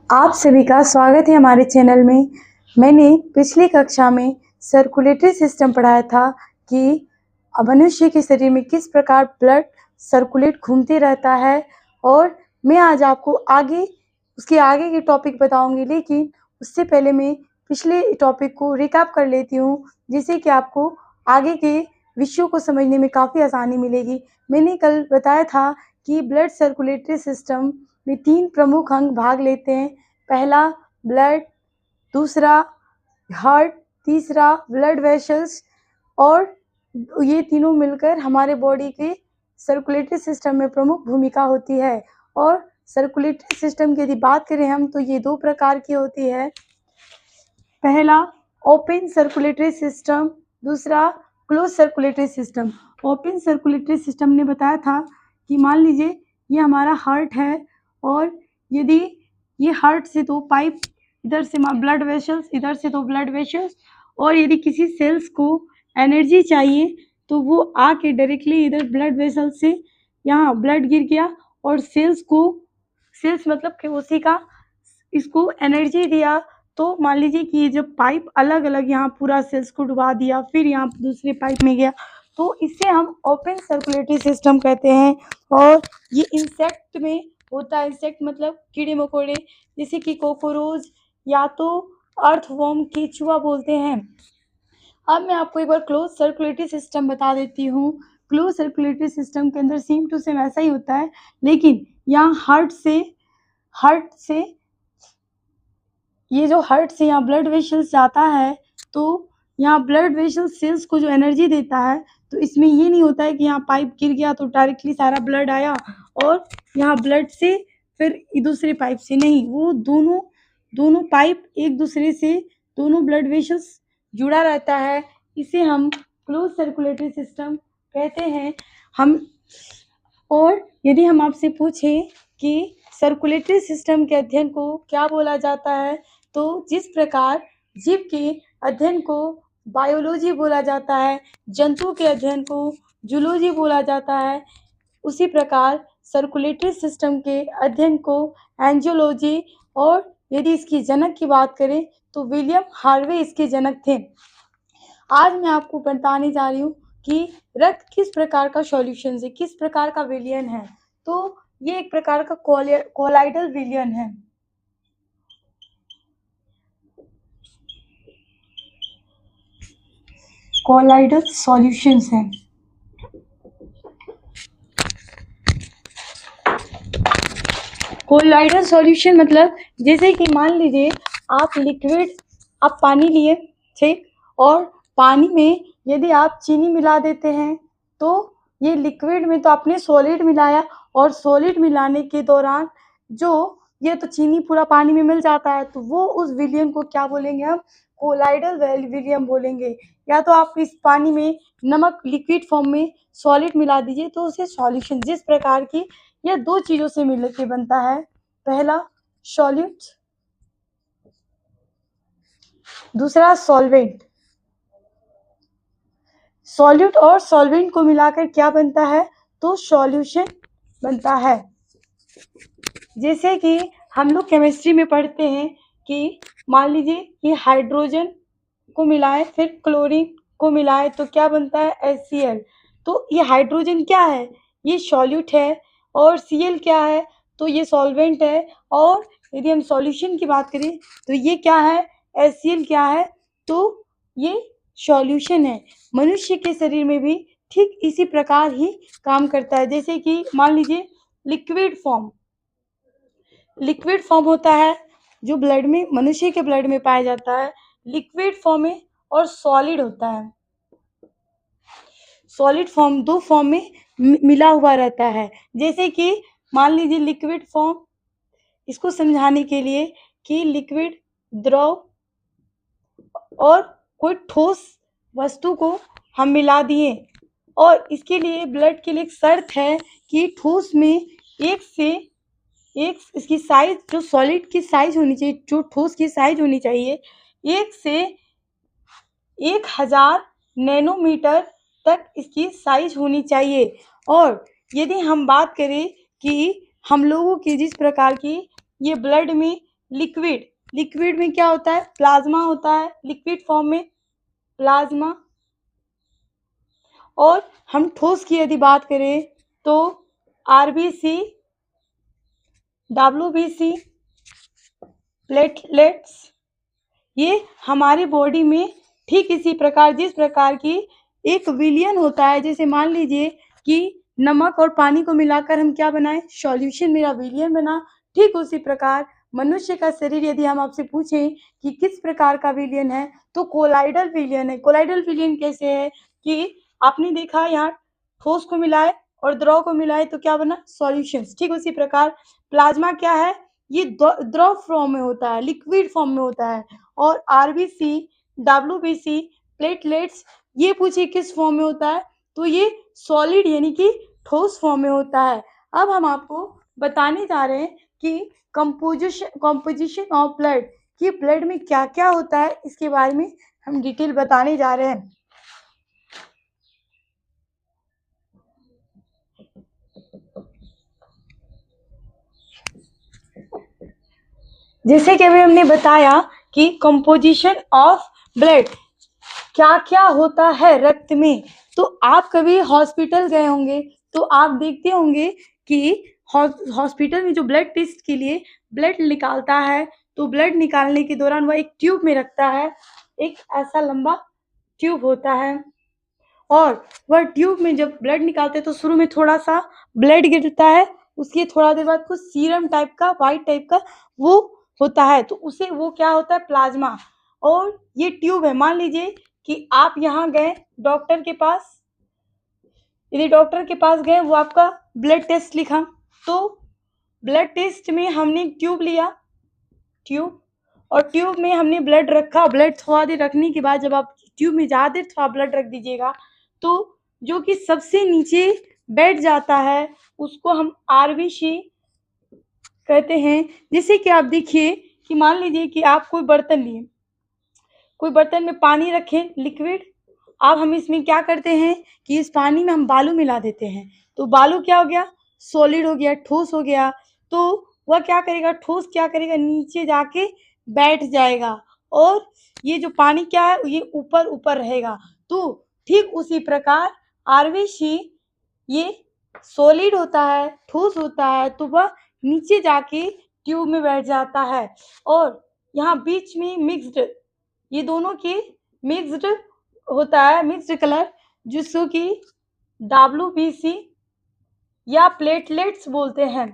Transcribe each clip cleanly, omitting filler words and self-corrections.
आप सभी का स्वागत है हमारे चैनल में। मैंने पिछली कक्षा में सर्कुलेटरी सिस्टम पढ़ाया था कि मनुष्य के शरीर में किस प्रकार ब्लड सर्कुलेट घूमते रहता है, और मैं आज आपको उसके आगे के टॉपिक बताऊंगी। लेकिन उससे पहले मैं पिछले टॉपिक को रिकैप कर लेती हूँ, जिससे कि आपको आगे के विषयों को समझने में काफ़ी आसानी मिलेगी। मैंने कल बताया था कि ब्लड सर्कुलेटरी सिस्टम में 3 प्रमुख अंग भाग लेते हैं। पहला ब्लड, दूसरा हार्ट, तीसरा ब्लड वेसल्स, और ये तीनों मिलकर हमारे बॉडी के सर्कुलेटरी सिस्टम में प्रमुख भूमिका होती है। और सर्कुलेटरी सिस्टम की यदि बात करें हम, तो ये 2 प्रकार की होती है। पहला ओपन सर्कुलेटरी सिस्टम, दूसरा close circulatory system. Open circulatory system ने बताया था कि मान लीजिए ये हमारा हार्ट है, और यदि ये हार्ट से 2 पाइप, इधर से ब्लड वेसल्स, इधर से 2 ब्लड वेसल्स, और यदि किसी सेल्स को एनर्जी चाहिए तो वो आके डायरेक्टली इधर ब्लड वेसल से यहाँ ब्लड गिर गया, और सेल्स मतलब कि उसी का इसको एनर्जी दिया। तो मान लीजिए कि ये जब पाइप अलग अलग यहाँ पूरा सेल्स को डुबा दिया, फिर यहाँ दूसरे पाइप में गया, तो इसे हम ओपन सर्कुलेटरी सिस्टम कहते हैं। और ये इंसेक्ट में होता है। इंसेक्ट मतलब कीड़े मकोड़े, जैसे कि कॉकरोच या तो अर्थवर्म, केचुआ बोलते हैं। अब मैं आपको एक बार क्लोज सर्कुलेटरी सिस्टम बता देती हूँ। क्लोज सर्कुलेटरी सिस्टम के अंदर सेम टू सेम ऐसा ही होता है, लेकिन यहाँ हार्ट से ये जो हार्ट से यहाँ ब्लड वेसल्स जाता है, तो यहाँ ब्लड वेसल्स सेल्स को जो एनर्जी देता है, तो इसमें ये नहीं होता है कि यहाँ पाइप गिर गया तो डायरेक्टली सारा ब्लड आया और यहाँ ब्लड से फिर दूसरे पाइप से नहीं, वो दोनों पाइप एक दूसरे से, दोनों ब्लड वेसल्स जुड़ा रहता है। इसे हम क्लोज सर्कुलेटरी सिस्टम कहते हैं। और यदि हम आपसे पूछें कि सर्कुलेटरी सिस्टम के अध्ययन को क्या बोला जाता है, तो जिस प्रकार जीव के अध्ययन को बायोलॉजी बोला जाता है, जंतु के अध्ययन को जूलॉजी बोला जाता है, उसी प्रकार सर्कुलेटरी सिस्टम के अध्ययन को एंजियोलॉजी, और यदि इसकी जनक की बात करें तो विलियम हार्वे इसके जनक थे। आज मैं आपको बताने जा रही हूँ कि रक्त किस प्रकार का सॉल्यूशन है, किस प्रकार का विलयन है। तो ये एक प्रकार का कोलाइडल विलयन है। कोलाइडल सॉल्यूशंस हैं। कोलाइडल सॉल्यूशन मतलब जैसे कि मान लीजिए आप पानी लिए, ठीक, और पानी में यदि आप चीनी मिला देते हैं, तो ये लिक्विड में तो आपने सॉलिड मिलाया, और सॉलिड मिलाने के दौरान जो ये तो चीनी पूरा पानी में मिल जाता है, तो वो उस विलयन को क्या बोलेंगे हम? कोलाइडल विलयन बोलेंगे। या तो आप इस पानी में नमक लिक्विड फॉर्म में सॉलिड मिला दीजिए, तो उसे सॉल्यूशन, जिस प्रकार की यह 2 चीज़ों से मिलकर बनता है। पहला सॉल्यूट, दूसरा सॉल्वेंट। सॉल्यूट और सॉल्वेंट को मिलाकर क्या बनता है? तो सॉल्यूशन बनता है। जैसे कि हम लोग केमिस्ट्री में पढ़ते हैं कि मान लीजिए ये हाइड्रोजन को मिलाए फिर क्लोरीन को मिलाए तो क्या बनता है? HCl। तो ये हाइड्रोजन क्या है? ये सॉल्यूट है। और Cl क्या है? तो ये सॉल्वेंट है। और यदि हम सॉल्यूशन की बात करें तो ये क्या है? HCl क्या है? तो ये सॉल्यूशन है। मनुष्य के शरीर में भी ठीक इसी प्रकार ही काम करता है। जैसे कि मान लीजिए लिक्विड फॉर्म होता है जो ब्लड में, मनुष्य के ब्लड में पाया जाता है, लिक्विड फॉर्म में, और सॉलिड होता है। सॉलिड फॉर्म 2 फॉर्म में मिला हुआ रहता है। जैसे कि मान लीजिए लिक्विड फॉर्म, इसको समझाने के लिए कि लिक्विड, द्रव और कोई ठोस वस्तु को हम मिला दिए, और इसके लिए ब्लड के लिए एक शर्त है कि ठोस में इसकी साइज, जो सॉलिड की साइज होनी चाहिए, जो ठोस की साइज होनी चाहिए, 1 से 1000 नैनोमीटर तक इसकी साइज होनी चाहिए। और यदि हम बात करें कि हम लोगों की जिस प्रकार की ये ब्लड में लिक्विड, लिक्विड में क्या होता है? प्लाज्मा होता है, लिक्विड फॉर्म में प्लाज्मा। और हम ठोस की यदि बात करें तो आरबीसी, डब्ल्यूबीसी, प्लेटलेट्स, ये हमारी बॉडी में ठीक इसी प्रकार, जिस प्रकार की एक विलयन होता है, जैसे मान लीजिए कि नमक और पानी को मिलाकर हम क्या बनाए? सॉल्यूशन, मेरा विलयन बना। ठीक उसी प्रकार मनुष्य का शरीर, यदि हम आपसे पूछें कि किस प्रकार का विलयन है, तो कोलाइडल विलयन है। कोलाइडल विलयन कैसे है कि आपने देखा यहाँ ठोस को मिलाए और द्रव को मिलाए तो क्या बना? सॉल्यूशंस। ठीक उसी प्रकार प्लाज्मा क्या है? ये द्रव फॉर्म में होता है, लिक्विड फॉर्म में होता है। और आरबीसी, डब्ल्यूबीसी, प्लेटलेट्स, ये पूछिए किस फॉर्म में होता है? तो ये सॉलिड यानी कि ठोस फॉर्म में होता है। अब हम आपको बताने जा रहे हैं कि कंपोजिशन ऑफ ब्लड, कि ब्लड में क्या क्या होता है, इसके बारे में हम डिटेल बताने जा रहे हैं। जैसे कि अभी हमने बताया कि कंपोजिशन ऑफ ब्लड, क्या क्या होता है रक्त में। तो आप कभी हॉस्पिटल गए होंगे तो आप देखते होंगे कि हॉस्पिटल में जो ब्लड टेस्ट के लिए ब्लड निकालता है, तो ब्लड निकालने के दौरान वह एक ट्यूब में रखता है, एक ऐसा लंबा ट्यूब होता है। और वह ट्यूब में जब ब्लड निकालते हैं तो शुरू में थोड़ा सा ब्लड गिरता है, उसके थोड़ा देर बाद कुछ सीरम टाइप का, वाइट टाइप का वो होता है, तो उसे वो क्या होता है? प्लाज्मा। और ये ट्यूब है, मान लीजिए कि आप यहाँ गए डॉक्टर के पास, यदि डॉक्टर के पास गए, वो आपका ब्लड टेस्ट लिखा, तो ब्लड टेस्ट में हमने ट्यूब लिया, ट्यूब, और ट्यूब में हमने ब्लड रखा। ब्लड थोड़ा देर रखने के बाद जब आप ट्यूब में ज़्यादा देर थोड़ा ब्लड रख दीजिएगा, तो जो कि सबसे नीचे बैठ जाता है उसको हम आरबीसी कहते हैं। जैसे कि आप देखिए कि मान लीजिए कि आप कोई बर्तन लिए, कोई बर्तन में पानी रखें, लिक्विड। अब हम इसमें क्या करते हैं कि इस पानी में हम बालू मिला देते हैं, तो बालू क्या हो गया? सॉलिड हो गया, ठोस हो गया। तो वह क्या करेगा? ठोस क्या करेगा? नीचे जाके बैठ जाएगा, और ये जो पानी क्या है, ये ऊपर ऊपर रहेगा। तो ठीक उसी प्रकार आरबीसी, ये सॉलिड होता है, ठोस होता है, तो वह नीचे जाके ट्यूब में बैठ जाता है। और यहाँ बीच में मिक्स्ड, ये दोनों के मिक्स्ड होता है, मिक्स्ड कलर, जिसको कि डब्ल्यूबीसी या प्लेटलेट्स बोलते हैं।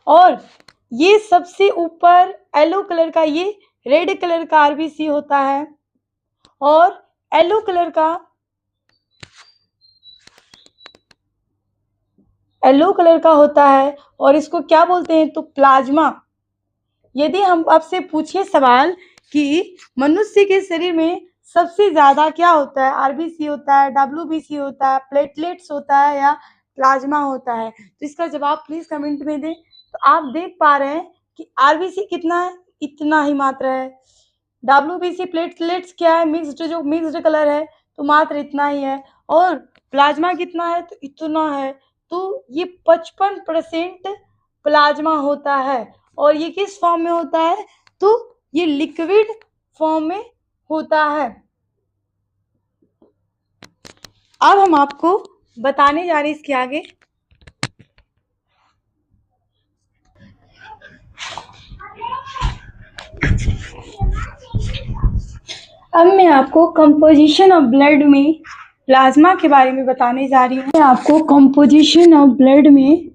और ये सबसे ऊपर येलो कलर का, ये रेड कलर का आरबीसी होता है, और येलो कलर का, येलो कलर का होता है, और इसको क्या बोलते हैं? तो प्लाज्मा। यदि हम आपसे पूछे सवाल कि मनुष्य के शरीर में सबसे ज्यादा क्या होता है? आरबीसी होता है, डब्ल्यूबीसी होता है, प्लेटलेट्स होता है, या प्लाज्मा होता है? तो इसका जवाब प्लीज कमेंट में दें। तो आप देख पा रहे हैं कि आरबीसी कितना है? इतना ही मात्रा है। डब्ल्यूबीसी, प्लेटलेट्स क्या है? मिक्स्ड, जो मिक्स्ड कलर है, तो मात्र इतना ही है। और प्लाज्मा कितना है? तो इतना है। तो ये 55% प्लाज्मा होता है। और ये किस फॉर्म में होता है? तो ये लिक्विड फॉर्म में होता है। अब हम आपको बताने जा रहे हैं इसके आगे। अब मैं आपको कंपोजिशन ऑफ ब्लड में प्लाज्मा के बारे में बताने जा रही हूँ। मैं आपको कंपोजिशन ऑफ ब्लड में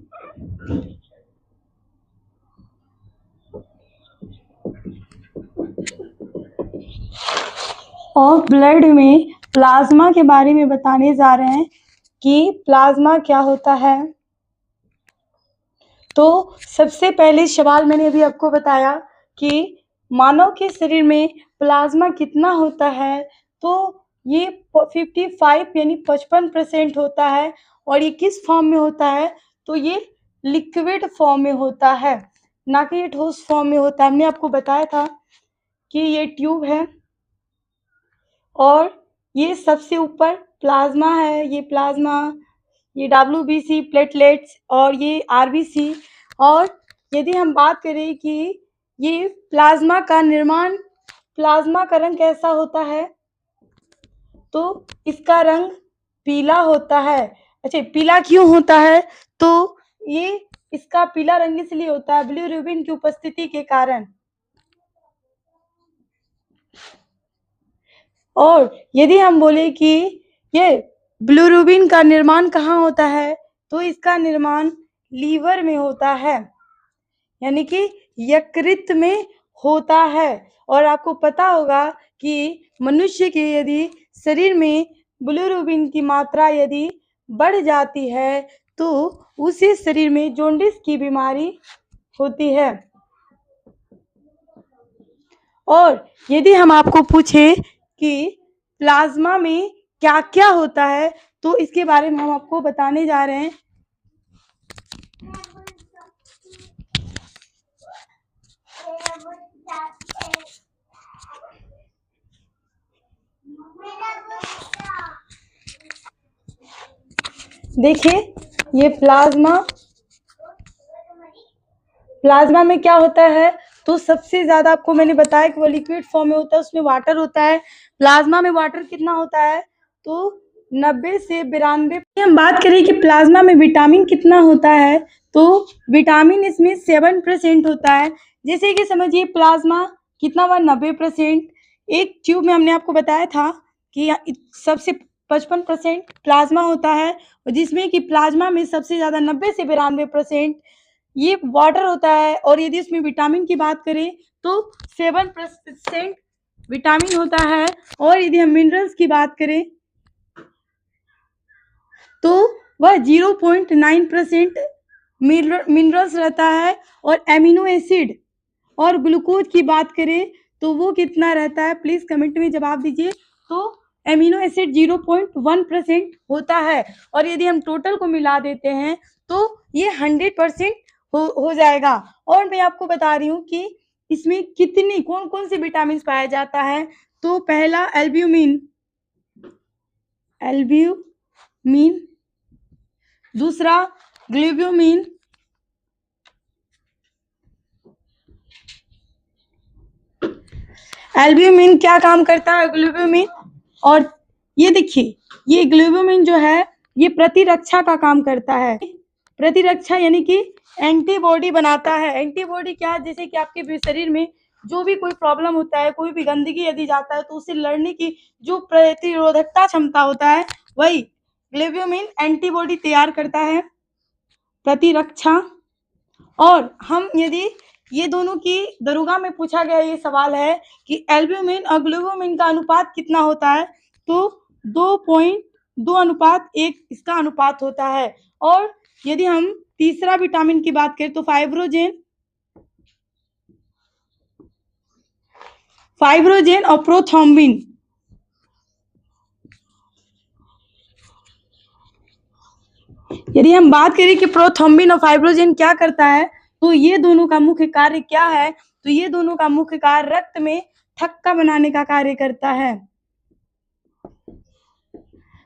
प्लाज्मा के बारे में बताने जा रहे हैं कि प्लाज्मा क्या होता है। तो सबसे पहले सवाल मैंने अभी आपको बताया कि मानव के शरीर में प्लाज्मा कितना होता है, तो ये 55 यानी 55% होता है। और ये किस फॉर्म में होता है? तो ये लिक्विड फॉर्म में होता है, ना कि ये ठोस फॉर्म में होता है। हमने आपको बताया था कि ये ट्यूब है, और ये सबसे ऊपर प्लाज्मा है, ये प्लाज्मा, ये डब्ल्यूबीसी, प्लेटलेट्स, और ये आरबीसी। और यदि हम बात करें कि ये प्लाज्मा का रंग कैसा होता है, तो इसका रंग पीला होता है। अच्छा, पीला क्यों होता है? तो ये इसका पीला रंग इसलिए होता है बिलीरुबिन की उपस्थिति के कारण। और यदि हम बोले कि ये बिलीरुबिन का निर्माण कहाँ होता है, तो इसका निर्माण लीवर में होता है, यानी कि यकृत में होता है। और आपको पता होगा कि मनुष्य के यदि शरीर में बिलीरुबिन की मात्रा यदि बढ़ जाती है तो उसी शरीर में जॉन्डिस की बीमारी होती है। और यदि हम आपको पूछे कि प्लाज्मा में क्या क्या होता है, तो इसके बारे में हम आपको बताने जा रहे हैं। देखिए, ये प्लाज्मा में क्या होता है, तो सबसे ज्यादा आपको मैंने बताया कि वो लिक्विड फॉर्म में होता है, उसमें वाटर होता है। प्लाज्मा में वाटर कितना होता है, तो 90 से 92। हम बात करें कि प्लाज्मा में विटामिन कितना होता है, तो विटामिन इसमें 7% होता है। जैसे कि समझिए प्लाज्मा कितना हुआ, 90%। एक ट्यूब में हमने आपको बताया था कि सबसे 55% प्लाज्मा होता है, और जिसमें कि प्लाज्मा में सबसे ज्यादा 90 से 92% ये वाटर होता है। और यदि उसमें विटामिन की बात करें तो 7% विटामिन होता है। और यदि हम मिनरल्स की बात करें तो वह 0.9% मिनरल्स रहता है। और एमिनो एसिड और ग्लूकोज की बात करें तो वो कितना रहता है, प्लीज कमेंट में जवाब दीजिए। तो एमिनो एसिड 0.1% होता है। और यदि हम टोटल को मिला देते हैं तो ये 100% हो जाएगा। और मैं आपको बता रही हूँ कि इसमें कौन कौन से विटामिन पाया जाता है। तो पहला एल्ब्यूमिन, दूसरा ग्लोब्यूमिन, एल्ब्यूमिन क्या काम करता है, ग्लोब्यूमिन। और ये देखिए, ये ग्लोब्यूमिन जो है ये प्रतिरक्षा का काम करता है। प्रतिरक्षा यानी कि एंटीबॉडी बनाता है। एंटीबॉडी क्या है, जैसे कि आपके शरीर में जो भी कोई प्रॉब्लम होता है, कोई भी गंदगी यदि जाता है तो उससे लड़ने की जो प्रतिरोधकता क्षमता होता है, वही ग्लोब्यूमिन एंटीबॉडी तैयार करता है, प्रतिरक्षा। और हम यदि ये दोनों की दरोगा में पूछा गया ये सवाल है कि एल्ब्यूमिन और ग्लोब्यूमिन का अनुपात कितना होता है, तो 2.2:1 इसका अनुपात होता है। और यदि हम तीसरा विटामिन की बात करें तो फाइब्रोजेन और प्रोथ्रोम्बिन। यदि हम बात करें कि प्रोथ्रोम्बिन और फाइब्रोजेन क्या करता है, तो ये दोनों का मुख्य कार्य क्या है, तो ये दोनों का मुख्य कार्य रक्त में थक्का बनाने का कार्य करता है।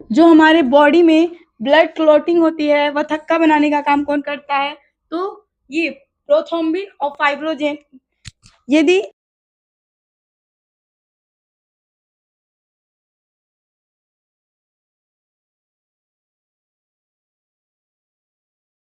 जो हमारे बॉडी में ब्लड क्लॉटिंग होती है वह थक्का बनाने का काम कौन करता है, तो ये प्रोथ्रोम्बिन और फाइब्रोजेन। यदि